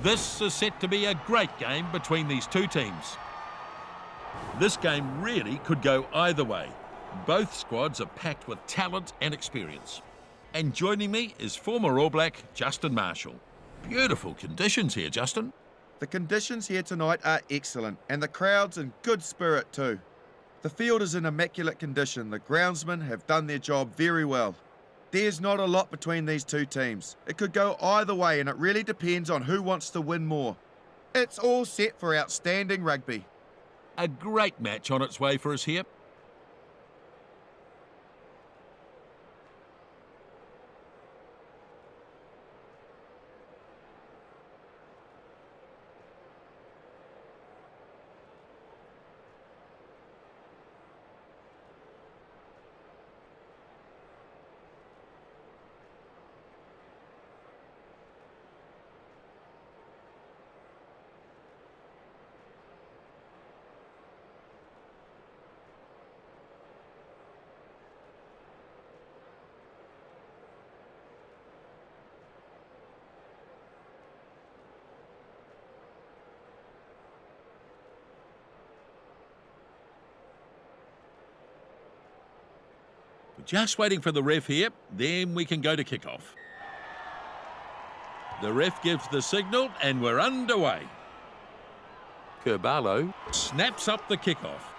This is set to be a great game between these two teams. This game really could go either way. Both squads are packed with talent and experience. And joining me is former All Black Justin Marshall. Beautiful conditions here, Justin. The conditions here tonight are excellent, and the crowd's in good spirit too. The field is in immaculate condition. The groundsmen have done their job very well. There's not a lot between these two teams. It could go either way, and it really depends on who wants to win more. It's all set for outstanding rugby. A great match on its way for us here. Just waiting for the ref here, then we can go to kick-off. The ref gives the signal and we're underway. Kerbarlow snaps up the kick-off.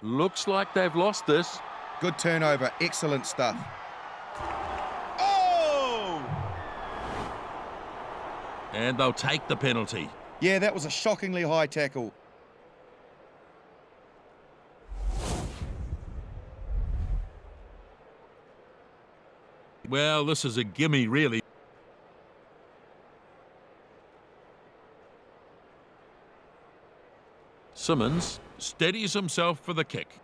Looks like they've lost this. Good turnover, excellent stuff. Oh! And they'll take the penalty. Yeah, that was a shockingly high tackle. Well, this is a gimme, really. Simmons steadies himself for the kick.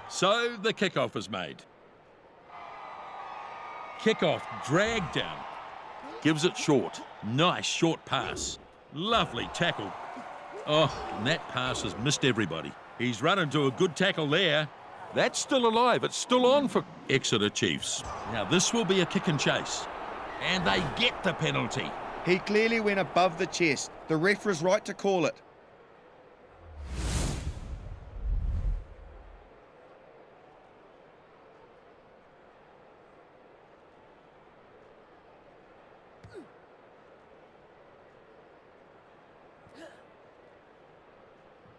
So the kickoff is made. Kickoff dragged down. Gives it short. Nice short pass. Lovely tackle. Oh, and that pass has missed everybody. He's run into a good tackle there. That's still alive. It's still on for Exeter Chiefs. Now this will be a kick and chase. And they get the penalty. He clearly went above the chest. The ref was right to call it.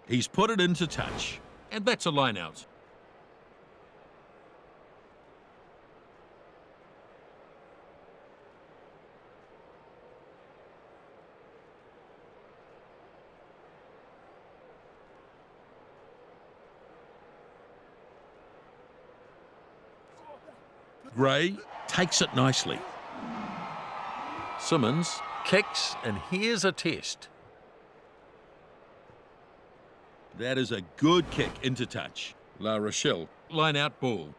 He's put it into touch, and that's a line out. Gray takes it nicely. Simmons kicks, and here's a test. That is a good kick into touch. La Rochelle, line out ball.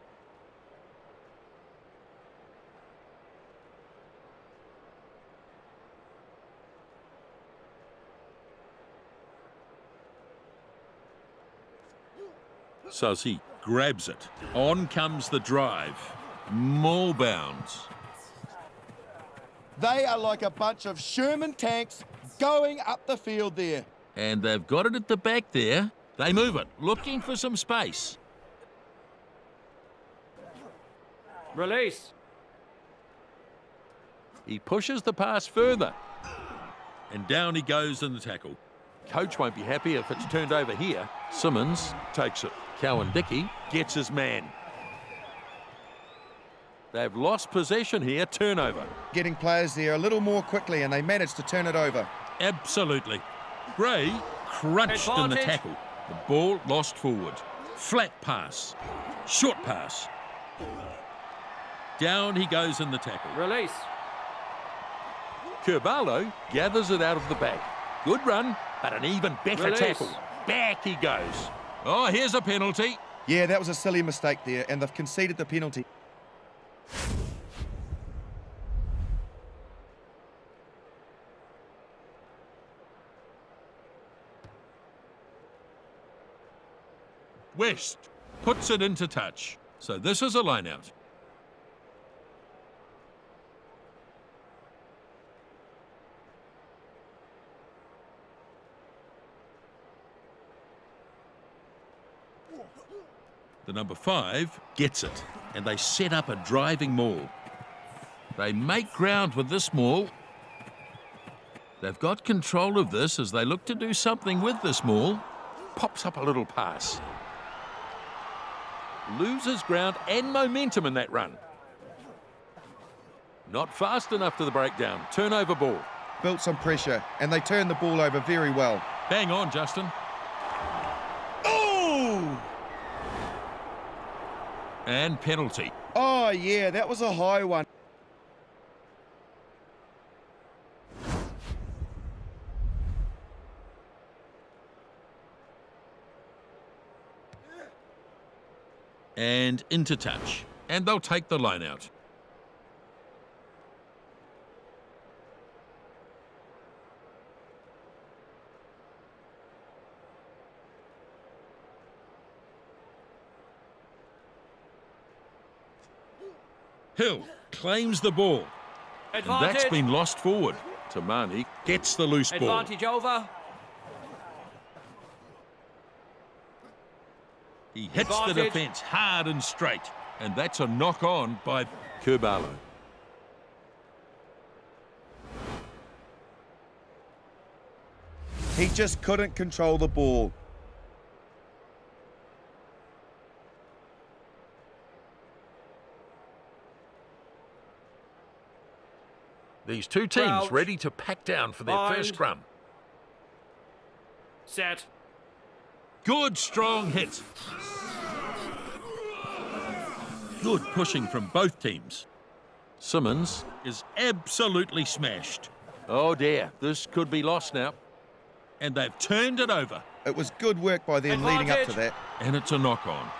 Sazi grabs it. On comes the drive. More bounds. They are like a bunch of Sherman tanks going up the field there. And they've got it at the back there. They move it, looking for some space. Release. He pushes the pass further. And down he goes in the tackle. Coach won't be happy if it's turned over here. Simmons takes it. Cowan Dickey gets his man. They've lost possession here, turnover. Getting players there a little more quickly, and they managed to turn it over. Absolutely. Gray crunched in the tackle. The ball lost forward. Flat pass. Short pass. Down he goes in the tackle. Release. Kerbarlow gathers it out of the back. Good run, but an even better Release. tackle. Back he goes. Oh, here's a penalty. Yeah, that was a silly mistake there, and they've conceded the penalty. West puts it into touch. So this is a line-out. The number 5 gets it, and they set up a driving maul. They make ground with this maul. They've got control of this as they look to do something with this maul. Pops up a little pass. Loses ground and momentum in that run. Not fast enough to the breakdown. Turnover ball. Built some pressure, and they turned the ball over very well. Bang on, Justin. Oh! And penalty. Oh, yeah, that was a high one. And into touch. And they'll take the line out. Hill claims the ball. And that's been lost forward. Tamani gets the loose ball. Advantage over. He hits the Advantage. defence hard and straight. And that's a knock on by Kerbalo. He just couldn't control the ball. These two teams Crouch. ready to pack down for their Bind. first scrum. Set. Good strong hit. Good pushing from both teams. Simmons is absolutely smashed. Oh dear, this could be lost now. And they've turned it over. It was good work by them leading up to Advantage. that. And it's a knock on.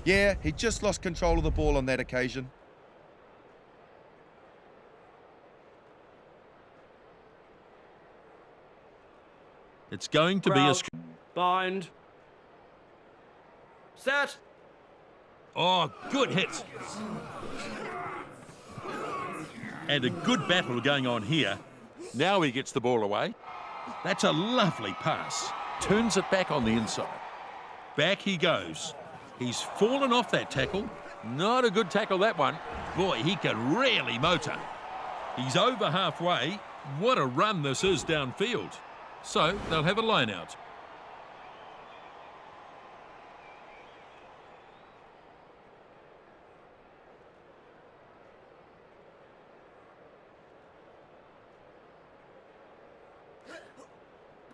Yeah, he just lost control of the ball on that occasion. It's going to be a... Crouch. Bind. Set. Oh, good hit. And a good battle going on here. Now he gets the ball away. That's a lovely pass. Turns it back on the inside. Back he goes. He's fallen off that tackle. Not a good tackle, that one. Boy, he can really motor. He's over halfway. What a run this is downfield. So they'll have a line out.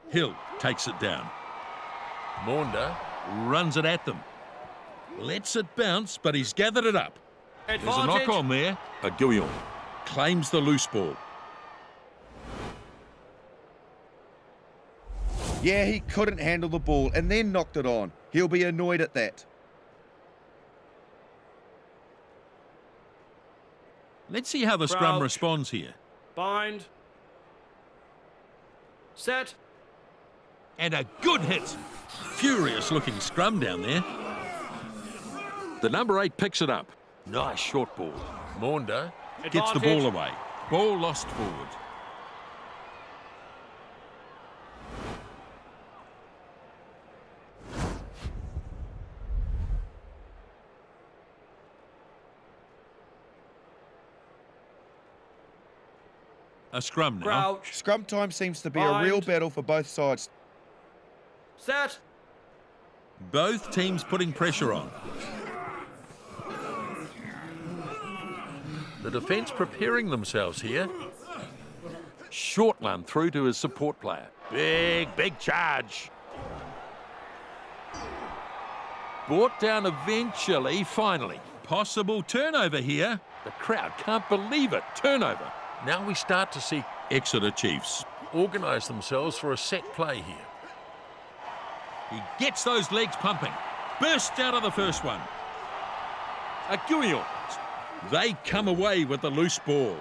Hill takes it down. Maunda runs it at them. Lets it bounce, but he's gathered it up. There's a knock on there. Aguillon claims the loose ball. Yeah, he couldn't handle the ball and then knocked it on. He'll be annoyed at that. Let's see how the scrum Crouch. responds here. Bind. Set. And a good hit. Furious looking scrum down there. The number 8 picks it up. Nice short ball. Maunda gets the ball Advantage. away. Ball lost forward. A scrum now. Crouch. Scrum time seems to be a real Bind. battle for both sides. Set. Both teams putting pressure on. The defence preparing themselves here. Short one through to his support player. Big charge. Brought down eventually, finally. possible turnover here. The crowd can't believe it. Turnover. Now we start to see Exeter Chiefs. organise themselves for a set play here. He gets those legs pumping. Burst out of the first one. Aguil. They come away with the loose ball.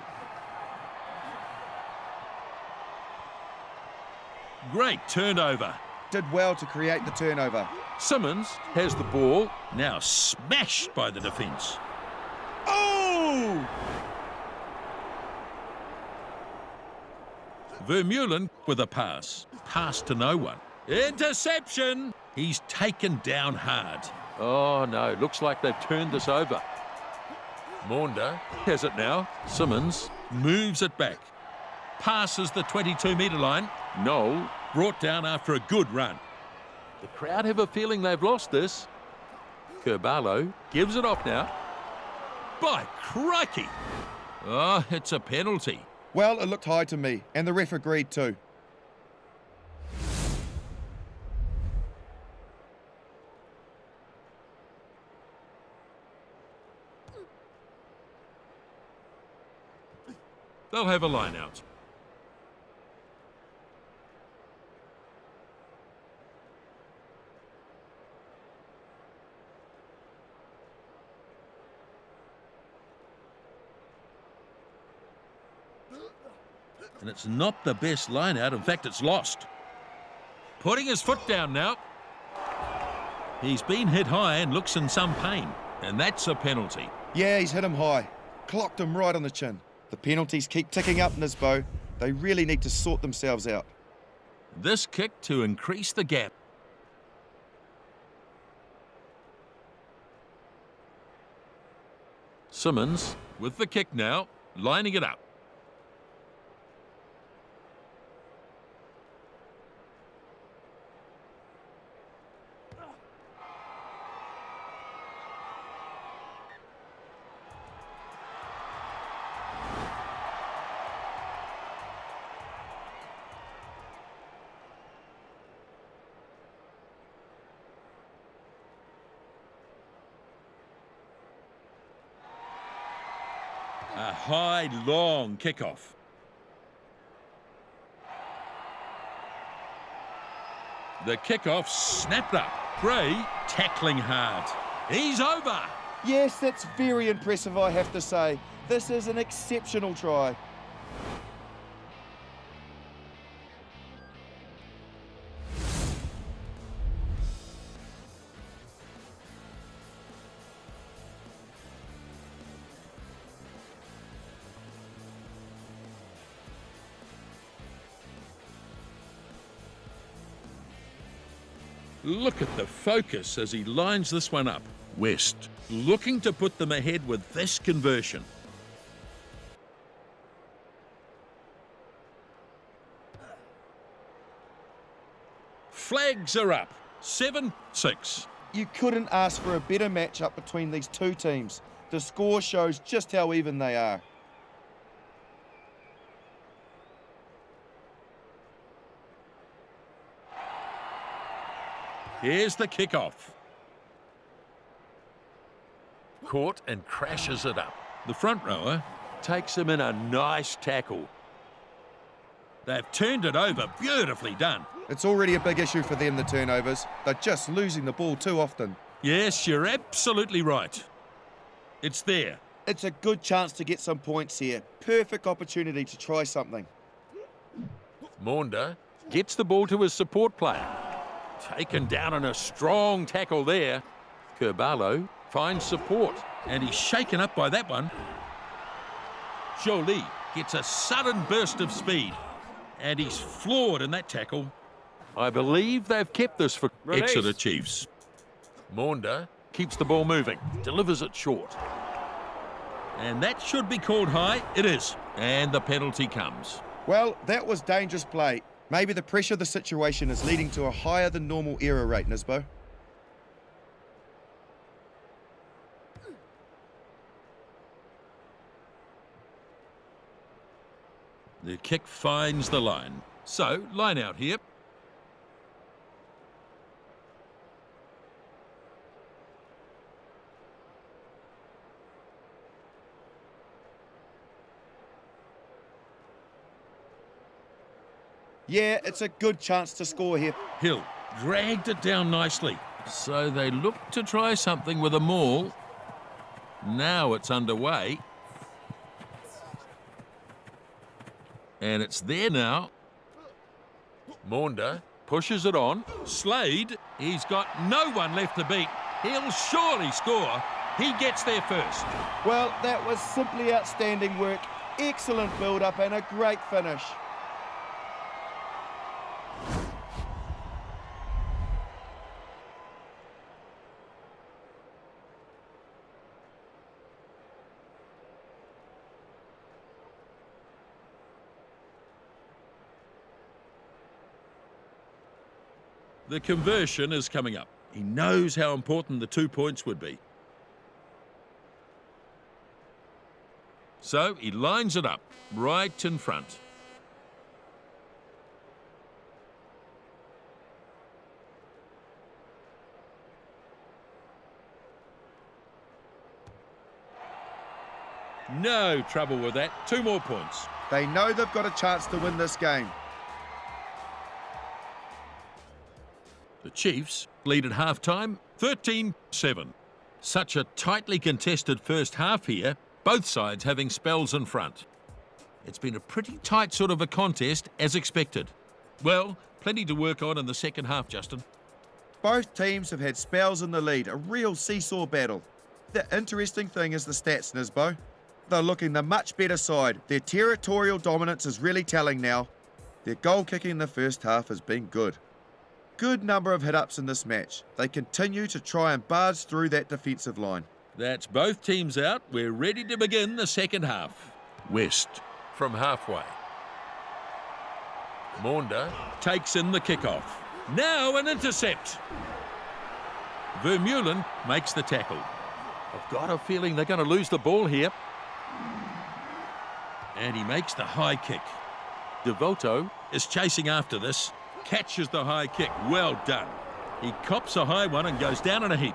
Great turnover. Did well to create the turnover. Simmons has the ball, now smashed by the defence. Oh! Vermeulen with a pass. Pass to no one. Interception! He's taken down hard. Oh no, looks like they've turned this over. Maunda has it now. Simmons. Moves it back. Passes the 22-metre line. Noel. Brought down after a good run. The crowd have a feeling they've lost this. Kerbalo gives it off now. By crikey! Oh, it's a penalty. Well, it looked high to me, and the ref agreed too. They'll have a line out. And it's not the best line out. In fact, it's lost. Putting his foot down now. He's been hit high and looks in some pain. And that's a penalty. Yeah, he's hit him high. Clocked him right on the chin. The penalties keep ticking up, Nisbo. They really need to sort themselves out. This kick to increase the gap. Simmons with the kick now, lining it up. A high, long kickoff. The kickoff snapped up. Gray tackling hard. He's over. Yes, that's very impressive, I have to say. This is an exceptional try. Look at the focus as he lines this one up. West looking to put them ahead with this conversion. Flags are up. 7-6. You couldn't ask for a better matchup between these two teams. The score shows just how even they are. Here's the kickoff. Caught and crashes it up. The front rower takes him in a nice tackle. They've turned it over. Beautifully done. It's already a big issue for them, the turnovers. They're just losing the ball too often. Yes, you're absolutely right. It's there. It's a good chance to get some points here. Perfect opportunity to try something. Maunda gets the ball to his support player. Taken down in a strong tackle there. Kerbalo finds support. And he's shaken up by that one. Jolie gets a sudden burst of speed. And he's floored in that tackle. I believe they've kept this for Release. Exeter Chiefs. Maunda keeps the ball moving, delivers it short. And that should be called high. It is. And the penalty comes. Well, that was dangerous play. Maybe the pressure of the situation is leading to a higher than normal error rate, Nisbo. The kick finds the line. So, line out here. Yeah, it's a good chance to score here. Hill dragged it down nicely. So they look to try something with a maul. Now it's underway. And it's there now. Maunder pushes it on. Slade, he's got no one left to beat. He'll surely score. He gets there first. Well, that was simply outstanding work. Excellent build-up and a great finish. The conversion is coming up. He knows how important the 2 points would be. So he lines it up right in front. No trouble with that. 2 more points. They know they've got a chance to win this game. The Chiefs lead at half-time, 13-7. Such a tightly contested first half here, both sides having spells in front. It's been a pretty tight sort of a contest, as expected. Well, plenty to work on in the second half, Justin. Both teams have had spells in the lead, a real seesaw battle. The interesting thing is the stats, Nisbo. They're looking the much better side. Their territorial dominance is really telling now. Their goal kicking in the first half has been good. Good number of hit-ups in this match. They continue to try and barge through that defensive line. That's both teams out. We're ready to begin the second half. West from halfway. Maunder Takes in the kickoff. Now an intercept. Vermeulen makes the tackle. I've got a feeling they're going to lose the ball here. And he makes the high kick. Devoto Is chasing after this. Catches the high kick. Well done. He cops a high one and goes down in a heap.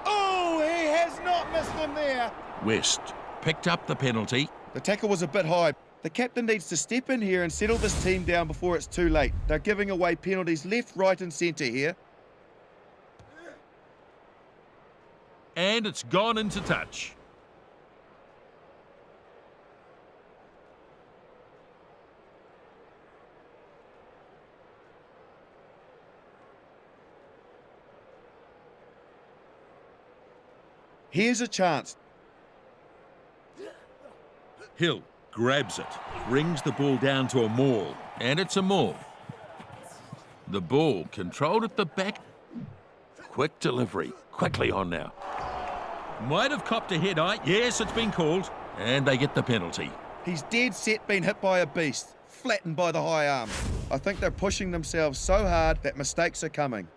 Oh, he has not missed him there. West picked up the penalty. The tackle was a bit high. The captain needs to step in here and settle this team down before it's too late. They're giving away penalties left, right and centre here. And it's gone into touch. Here's a chance. Hill grabs it, brings the ball down to a maul. and it's a maul. The ball controlled at the back. Quick delivery. Quickly on now. Might have copped a head eye. Yes, it's been called. And they get the penalty. He's dead set being hit by a beast, flattened by the high arm. I think they're pushing themselves so hard that mistakes are coming.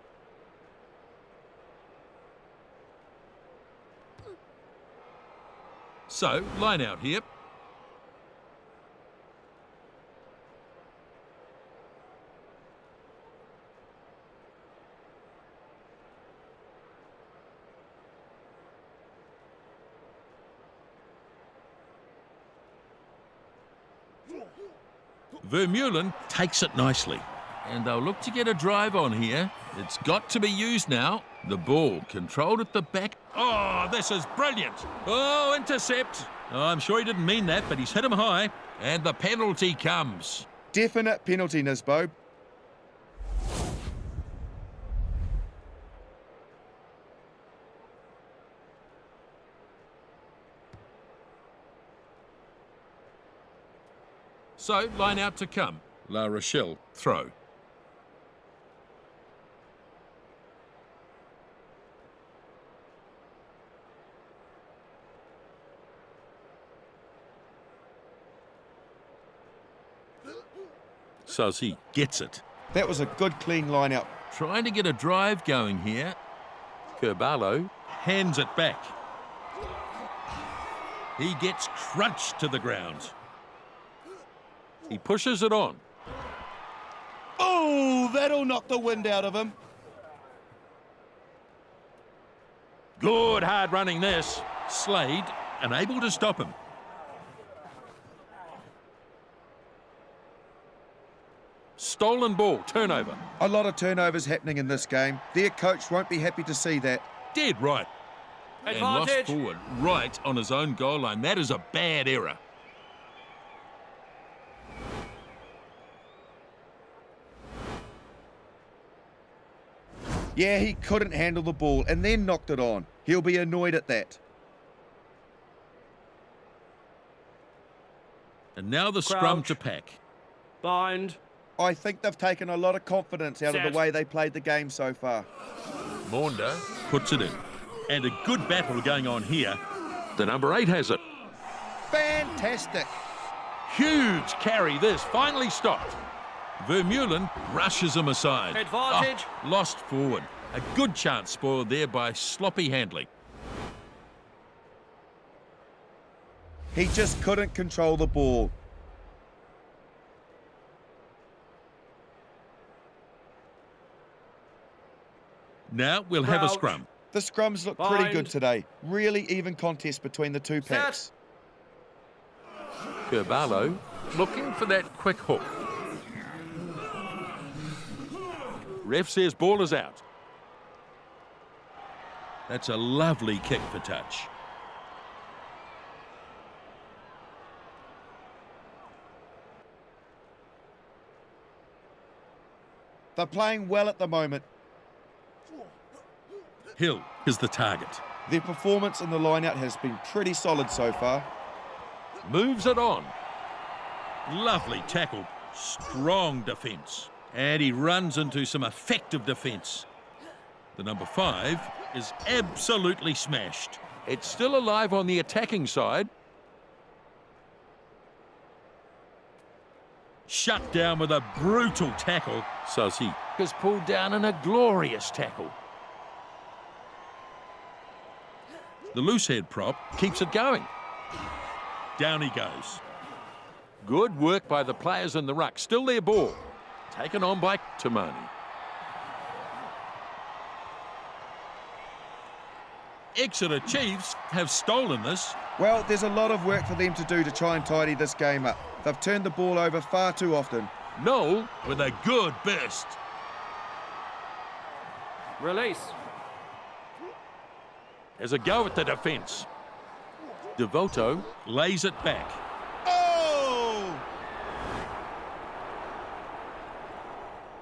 So, line out here. Vermeulen takes it nicely. And they'll look to get a drive on here. It's got to be used now. The ball controlled at the back. Oh, this is brilliant. Oh, intercept. Oh, I'm sure he didn't mean that, but he's hit him high. And the penalty comes. Definite penalty, Nisbo. So, line out to come. La Rochelle, throw. Sazi gets it. That was a good, clean line-out. Trying to get a drive going here. Kerbalo. Hands it back. He gets crunched to the ground. He pushes it on. Oh, that'll knock the wind out of him. Good hard running this. Slade unable to stop him. stolen ball, turnover. A lot of turnovers happening in this game. Their coach won't be happy to see that. Dead right. And lost Advantage. forward right on his own goal line. That is a bad error. Yeah, he couldn't handle the ball and then knocked it on. He'll be annoyed at that. And now the scrum Crouch. to pack. Bind. I think they've taken a lot of confidence out of Set. the way they played the game so far. Maunder. Puts it in. And a good battle going on here. The number 8 has it. Fantastic. Huge carry this. Finally stopped. Vermeulen rushes him aside. Advantage. Oh, lost forward. A good chance spoiled there by sloppy handling. He just couldn't control the ball. Now we'll have a Crouch. scrum. The scrums look pretty Bind. good today. Really even contest between the two packs. Carvalho looking for that quick hook. Ref says ball is out. That's a lovely kick for touch. They're playing well at the moment. Hill is the target. Their performance in the line-out has been pretty solid so far. Moves it on. Lovely tackle. Strong defence. And he runs into some effective defence. The number 5 is absolutely smashed. It's still alive on the attacking side. Shut down with a brutal tackle. Suzy is pulled down in a glorious tackle. The loose head prop. Keeps it going. Down he goes. Good work by the players in the ruck. Still their ball. Taken on by Tamani. Exeter Chiefs have stolen this. Well, there's a lot of work for them to do to try and tidy this game up. They've turned the ball over far too often. Noel with a good burst. Release. There's a go at the defence. Devoto Lays it back. Oh!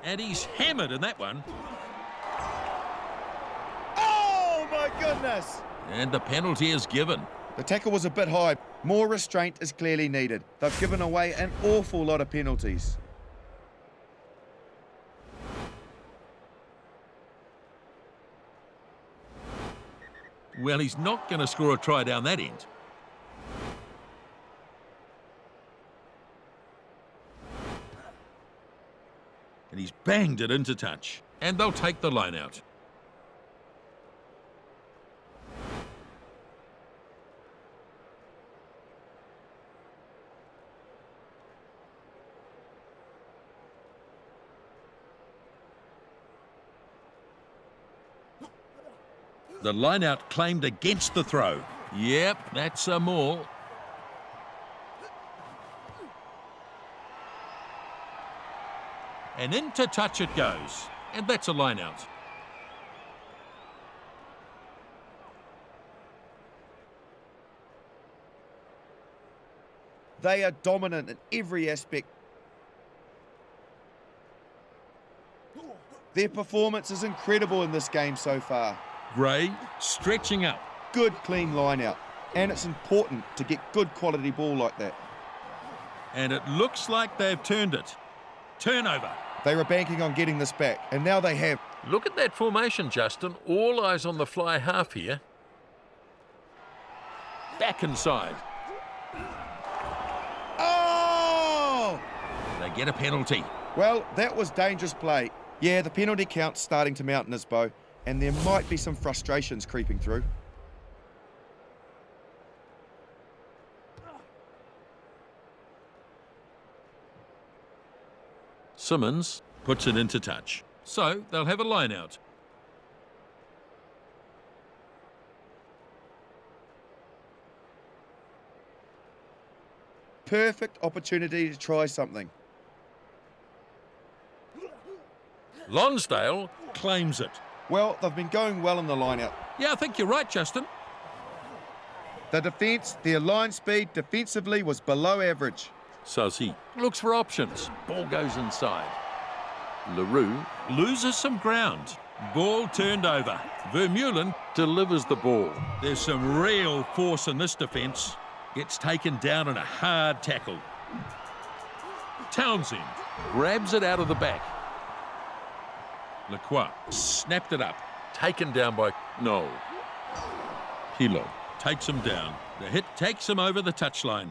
And he's hammered in that one. Oh, my goodness! And the penalty is given. The tackle was a bit high. More restraint is clearly needed. They've given away an awful lot of penalties. Well, he's not going to score a try down that end. And he's banged it into touch. And they'll take the line out. The line-out claimed against the throw. Yep, that's a maul. And into touch it goes. And that's a line-out. They are dominant in every aspect. Their performance is incredible in this game so far. Gray stretching up. Good, clean line-out. And it's important to get good quality ball like that. And it looks like they've turned it. Turnover. They were banking on getting this back, and now they have. Look at that formation, Justin. All eyes on the fly half here. Back inside. Oh! They get a penalty. Well, that was dangerous play. Yeah, the penalty count's starting to mount in this bow, and there might be some frustrations creeping through. Simmons puts it into touch. So they'll have a line out. Perfect opportunity to try something. Lonsdale claims it. Well, they've been going well in the line-out. Yeah, I think you're right, Justin. The defence, their line speed defensively was below average. Suzy looks for options. Ball goes inside. LaRue Loses some ground. Ball turned over. Vermeulen, delivers the ball. there's some real force in this defence. Gets taken down in a hard tackle. Townsend, Grabs it out of the back. Lacroix snapped it up. Taken down by Noel. Hilo. Takes him down. The hit takes him over the touchline.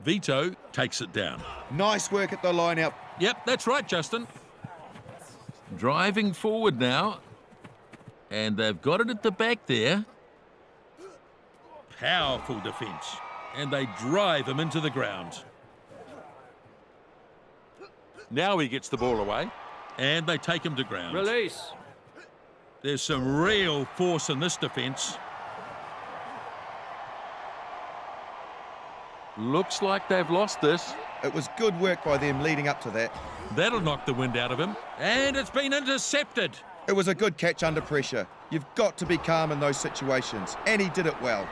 Vito takes it down. Nice work at the line-out. Yep, that's right, Justin. Driving forward now. And they've got it at the back there. Powerful defence. And they drive him into the ground. Now he gets the ball away. And they take him to ground. Release. There's some real force in this defence. Looks like they've lost this. It was good work by them leading up to that. That'll knock the wind out of him. And it's been intercepted. It was a good catch under pressure. You've got to be calm in those situations, and he did it well.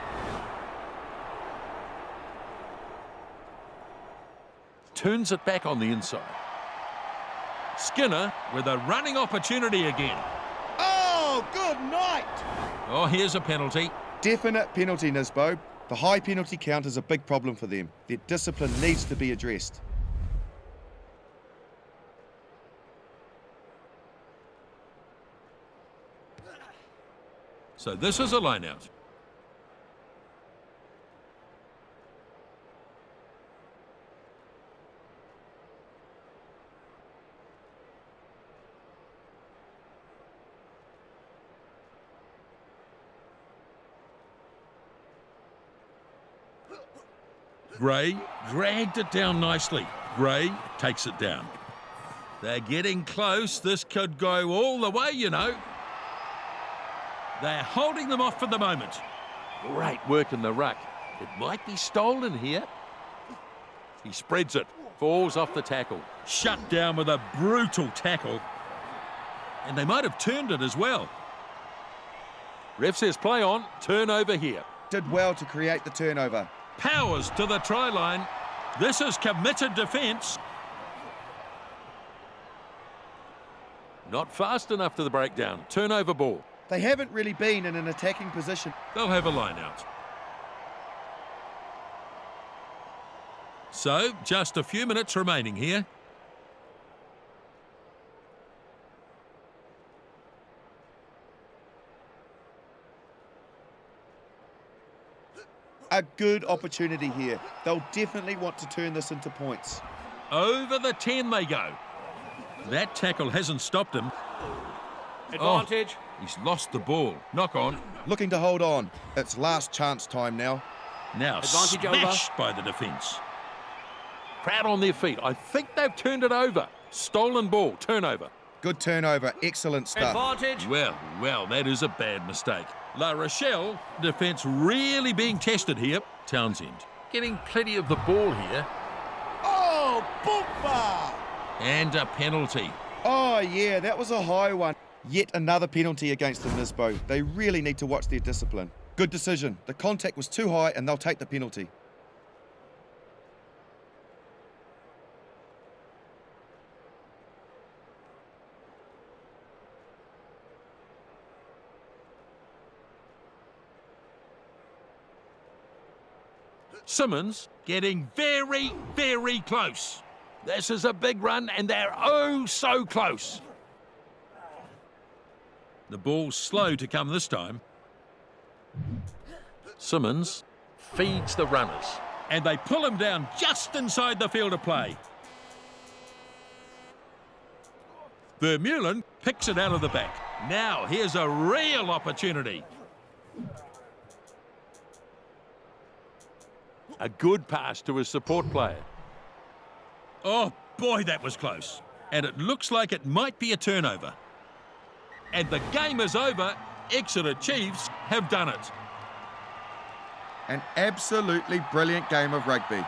Turns it back on the inside. Skinner with a running opportunity again. Oh, good night! Oh, here's a penalty. Definite penalty, Nisbo. The high penalty count is a big problem for them. Their discipline needs to be addressed. So this is a line-out. Gray dragged it down nicely. Gray takes it down. They're getting close. This could go all the way, you know. They're holding them off for the moment. Great work in the ruck. It might be stolen here. He spreads it. Falls off the tackle. Shut down with a brutal tackle. And they might have turned it as well. Ref says play on. Turnover here. Did well to create the turnover. Powers to the try line. This is committed defence. Not fast enough to the breakdown. Turnover ball. They haven't really been in an attacking position. They'll have a line out. So, just a few minutes remaining here. A good opportunity here. They'll definitely want to turn this into points. Over the 10 they go. That tackle hasn't stopped him. Advantage. He's lost the ball. Knock on. Looking to hold on. It's last chance time now. Now Advantage smashed by the defence. Crowd on their feet. I think they've turned it over. Stolen ball. Turnover. Good turnover. Excellent stuff. Advantage. Well, that is a bad mistake. La Rochelle, defence really being tested here. Townsend. Getting plenty of the ball here. Oh, bumper! And a penalty. Oh, yeah, that was a high one. Yet another penalty against the Nisbo. They really need to watch their discipline. Good decision. The contact was too high and they'll take the penalty. Simmons getting very, very close. This is a big run and they're oh so close. The ball's slow to come this time. Simmons feeds the runners. And they pull him down just inside the field of play. Vermeulen picks it out of the back. Now here's a real opportunity. A good pass to his support player. Oh boy, that was close. And it looks like it might be a turnover. And the game is over. Exeter Chiefs have done it. An absolutely brilliant game of rugby.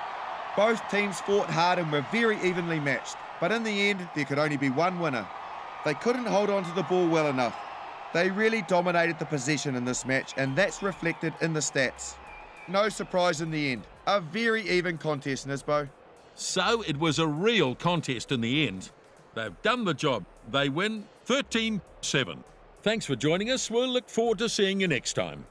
Both teams fought hard and were very evenly matched, but in the end, there could only be one winner. They couldn't hold on to the ball well enough. They really dominated the possession in this match, and that's reflected in the stats. No surprise in the end. A very even contest, Nisbo. So it was a real contest in the end. They've done the job. They win 13-7. Thanks for joining us. We'll look forward to seeing you next time.